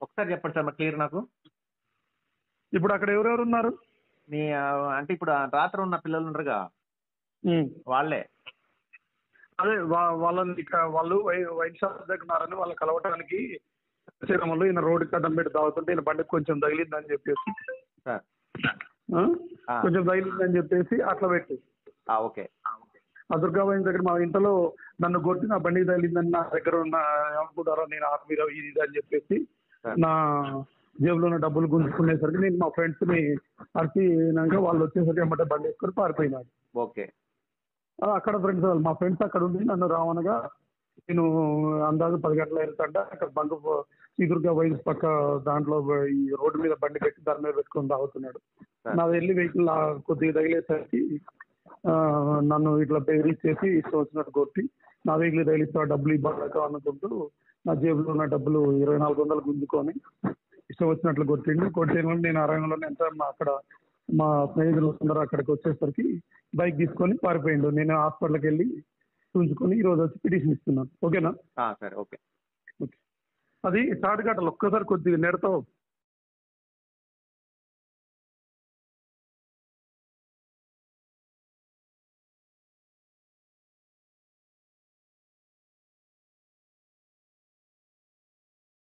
ఒకసారి చెప్పండి సార్ మరి క్లియర్ నాకు. ఇప్పుడు అక్కడ ఎవరెవరు ఉన్నారు? మీ అంటే ఇప్పుడు రాత్రి ఉన్న పిల్లలు ఉండరుగా వాళ్ళే. అదే వాళ్ళని వాళ్ళు వైన్ షాప్ దగ్గర ఉన్నారని వాళ్ళు కలవటానికి శ్రీరాములు ఈయన రోడ్డుకి అడ్డం పెట్టి తాగుతుంటే ఈయన బండికి కొంచెం తగిలిందని చెప్పేసి కొంచెం తగిలిందని చెప్పేసి అట్లా పెట్టి ఓకే. ఆ దుర్గా వైన్ దగ్గర మా ఇంట్లో నన్ను కొట్టి నా బండికి తగిలిందని నా దగ్గర ఉన్న ఏమనుకుంటారో నేను ఆత్మీయ ఇది అని చెప్పేసి నా జేబులో ఉన్న డబ్బులు గుంజుకునేసరికి నేను మా ఫ్రెండ్స్ని అరిచినాక వాళ్ళు వచ్చేసరికి ఏమంటే బండి వేసుకొని పారిపోయినాడు. ఓకే. అక్కడ ఫ్రెండ్స్ మా ఫ్రెండ్స్ అక్కడ ఉండి నన్ను రావనగా నేను అందాజు 10 గంటల వెళ్తాంటే అక్కడ బండి శ్రీదుర్గా వైన్స్ పక్క దాంట్లో ఈ రోడ్డు మీద బండి పెట్టి దాని మీద పెట్టుకొని తాగుతున్నాడు. నా వెళ్ళి వెహికల్ కొద్దిగా తగిలేసరికి నన్ను ఇట్లా బెదిరించేసి ఇష్టం వచ్చినట్టు కొట్టి నా వెహికల్ తగిలిస్తా డబ్బులు ఇవ్వలేక అనుకుంటూ నా జేబులో ఉన్న డబ్బులు 2400 గుంజుకొని ఇష్టం వచ్చినట్లు కొట్టిన నేను ఆ రంగంలోనే ఎంత అక్కడ మా స్నేహితులు అందరూ అక్కడికి వచ్చేసరికి బైక్ తీసుకొని పారిపోయిండు. నేను హాస్పిటల్కి వెళ్ళి చూసుకొని ఈరోజు వచ్చి పిటిషన్ ఇస్తున్నాను. ఓకేనా? సరే. ఓకే. అది తాటిగట్టలు ఒక్కసారి కొద్దిగా నెడతావు.